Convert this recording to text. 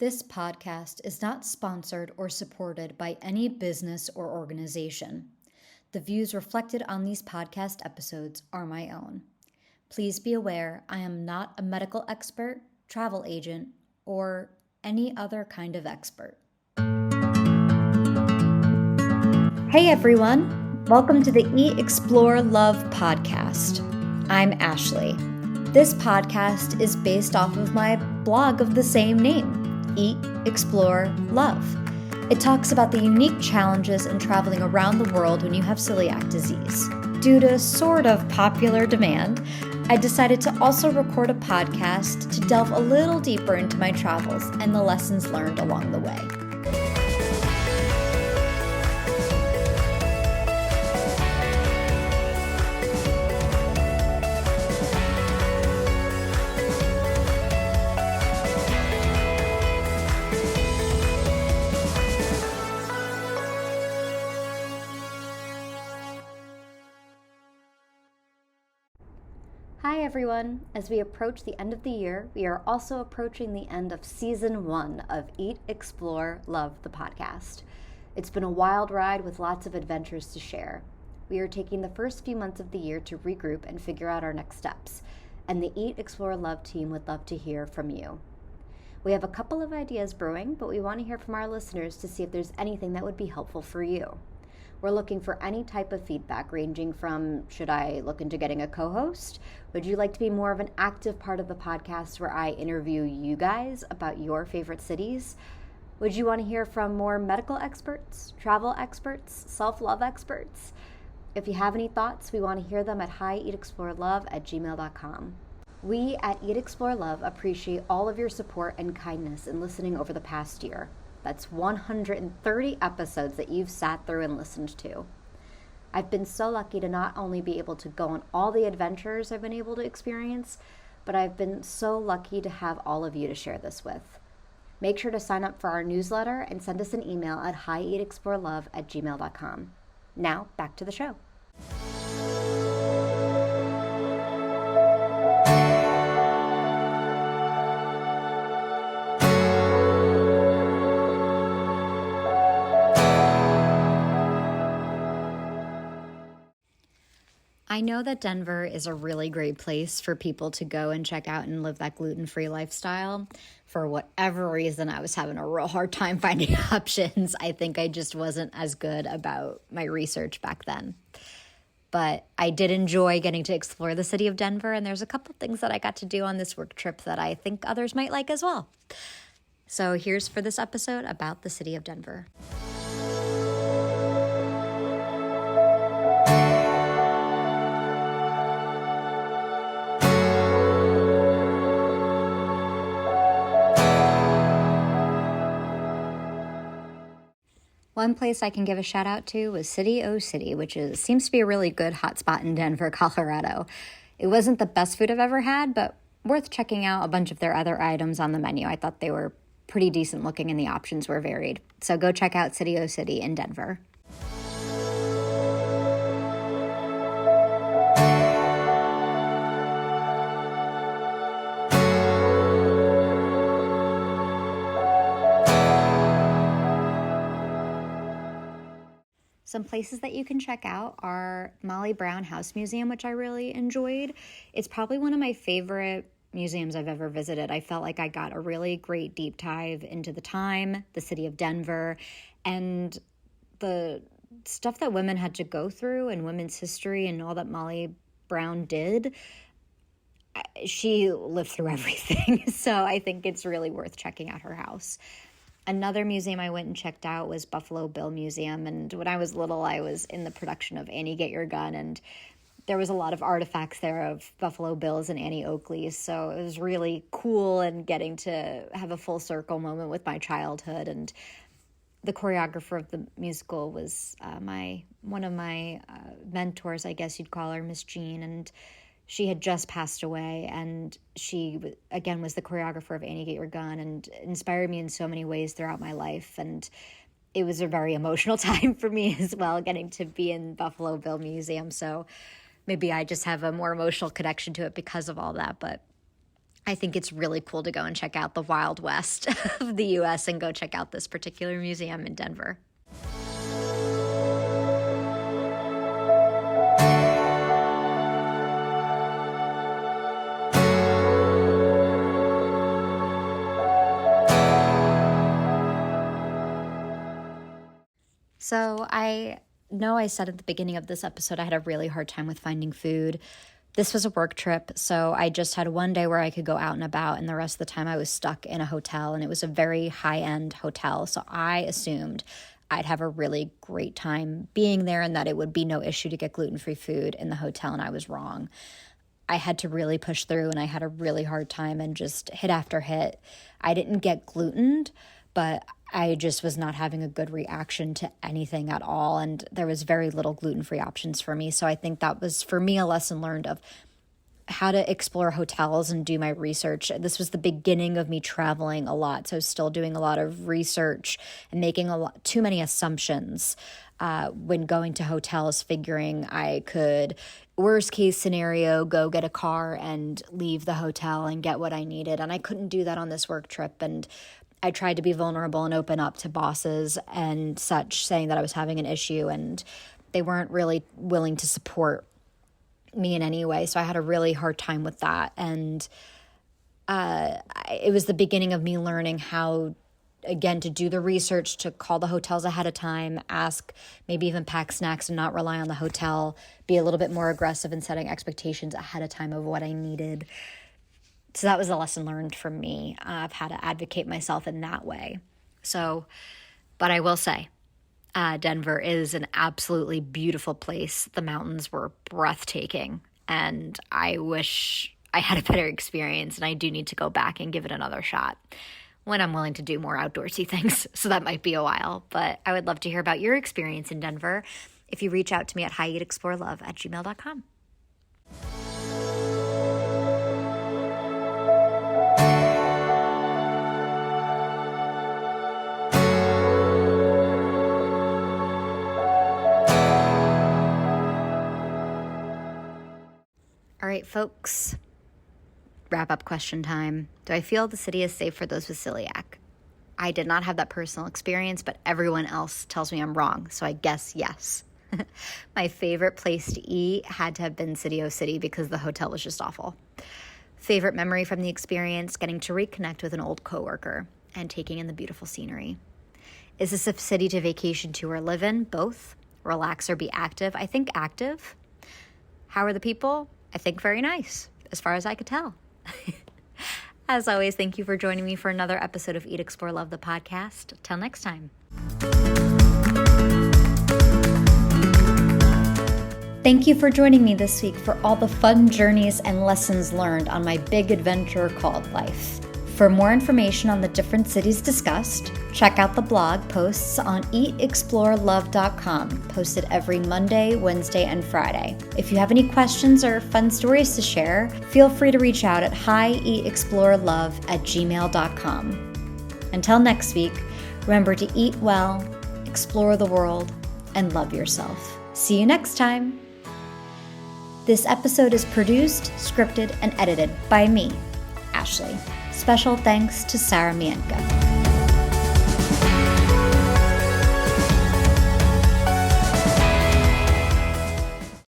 This podcast is not sponsored or supported by any business or organization. The views reflected on these podcast episodes are my own. Please be aware I am not a medical expert, travel agent, or any other kind of expert. Hey everyone, welcome to the Eat, Explore, Love podcast. I'm Ashley. This podcast is based off of my blog of the same name, Eat, Explore, Love. It talks about the unique challenges in traveling around the world when you have celiac disease. Due to sort of popular demand, I decided to also record a podcast to delve a little deeper into my travels and the lessons learned along the way. Hi everyone! As we approach the end of the year, we are also approaching the end of Season 1 of Eat, Explore, Love, the podcast. It's been a wild ride with lots of adventures to share. We are taking the first few months of the year to regroup and figure out our next steps, and the Eat, Explore, Love team would love to hear from you. We have a couple of ideas brewing, but we want to hear from our listeners to see if there's anything that would be helpful for you. We're looking for any type of feedback, ranging from, should I look into getting a co-host? Would you like to be more of an active part of the podcast where I interview you guys about your favorite cities? Would you want to hear from more medical experts, travel experts, self-love experts? If you have any thoughts, we want to hear them at hieatexplorelove@gmail.com. We at Eat, Explore, Love appreciate all of your support and kindness in listening over the past year. That's 130 episodes that you've sat through and listened to. I've been so lucky to not only be able to go on all the adventures I've been able to experience, but I've been so lucky to have all of you to share this with. Make sure to sign up for our newsletter and send us an email at hieatexplorelove@gmail.com. Now, back to the show. I know that Denver is a really great place for people to go and check out and live that gluten-free lifestyle. For whatever reason, I was having a real hard time finding options. I think I just wasn't as good about my research back then. But I did enjoy getting to explore the city of Denver, and there's a couple things that I got to do on this work trip that I think others might like as well. So here's for this episode about the city of Denver. One place I can give a shout out to was City O City, which seems to be a really good hotspot in Denver, Colorado. It wasn't the best food I've ever had, but worth checking out a bunch of their other items on the menu. I thought they were pretty decent looking and the options were varied. So go check out City O City in Denver. Some places that you can check out are Molly Brown House Museum, which I really enjoyed. It's probably one of my favorite museums I've ever visited. I felt like I got a really great deep dive into the time, the city of Denver, and the stuff that women had to go through and women's history and all that Molly Brown did. She lived through everything, so I think it's really worth checking out her house. Another museum I went and checked out was Buffalo Bill Museum, and when I was little, I was in the production of Annie Get Your Gun, and there was a lot of artifacts there of Buffalo Bills and Annie Oakley's, so it was really cool and getting to have a full circle moment with my childhood. And the choreographer of the musical was one of my mentors, I guess you'd call her, Miss Jean, and she had just passed away, and she, again, was the choreographer of Annie Get Your Gun and inspired me in so many ways throughout my life. And it was a very emotional time for me as well, getting to be in Buffalo Bill Museum. So maybe I just have a more emotional connection to it because of all that. But I think it's really cool to go and check out the Wild West of the US and go check out this particular museum in Denver. So I know I said at the beginning of this episode I had a really hard time with finding food. This was a work trip, so I just had one day where I could go out and about, and the rest of the time I was stuck in a hotel, and it was a very high-end hotel, so I assumed I'd have a really great time being there and that it would be no issue to get gluten-free food in the hotel, and I was wrong. I had to really push through, and I had a really hard time, and just hit after hit. I didn't get glutened, but I just was not having a good reaction to anything at all, and there was very little gluten-free options for me. So I think that was, for me, a lesson learned of how to explore hotels and do my research. This was the beginning of me traveling a lot, so I was still doing a lot of research and making too many assumptions when going to hotels, figuring I could, worst case scenario, go get a car and leave the hotel and get what I needed. And I couldn't do that on this work trip. And I tried to be vulnerable and open up to bosses and such, saying that I was having an issue, and they weren't really willing to support me in any way. So I had a really hard time with that. And it was the beginning of me learning how, again, to do the research, to call the hotels ahead of time, ask, maybe even pack snacks and not rely on the hotel, be a little bit more aggressive in setting expectations ahead of time of what I needed. So that was a lesson learned from me of how to advocate myself in that way. So, but I will say, Denver is an absolutely beautiful place. The mountains were breathtaking, and I wish I had a better experience, and I do need to go back and give it another shot when I'm willing to do more outdoorsy things. So that might be a while, but I would love to hear about your experience in Denver if you reach out to me at hieatexplorelove@gmail.com. All right, folks, wrap up question time. Do I feel the city is safe for those with celiac? I did not have that personal experience, but everyone else tells me I'm wrong, so I guess yes. My favorite place to eat had to have been City O City because the hotel was just awful. Favorite memory from the experience, getting to reconnect with an old coworker and taking in the beautiful scenery. Is this a city to vacation to or live in? Both. Relax or be active? I think active. How are the people? I think very nice, as far as I could tell. As always, thank you for joining me for another episode of Eat, Explore, Love, the podcast. Till next time. Thank you for joining me this week for all the fun journeys and lessons learned on my big adventure called life. For more information on the different cities discussed, check out the blog posts on hieatexplorelove.com, posted every Monday, Wednesday, and Friday. If you have any questions or fun stories to share, feel free to reach out at hieatexplorelove@gmail.com. Until next week, remember to eat well, explore the world, and love yourself. See you next time. This episode is produced, scripted, and edited by me, Ashley. Special thanks to Sarah Mientka.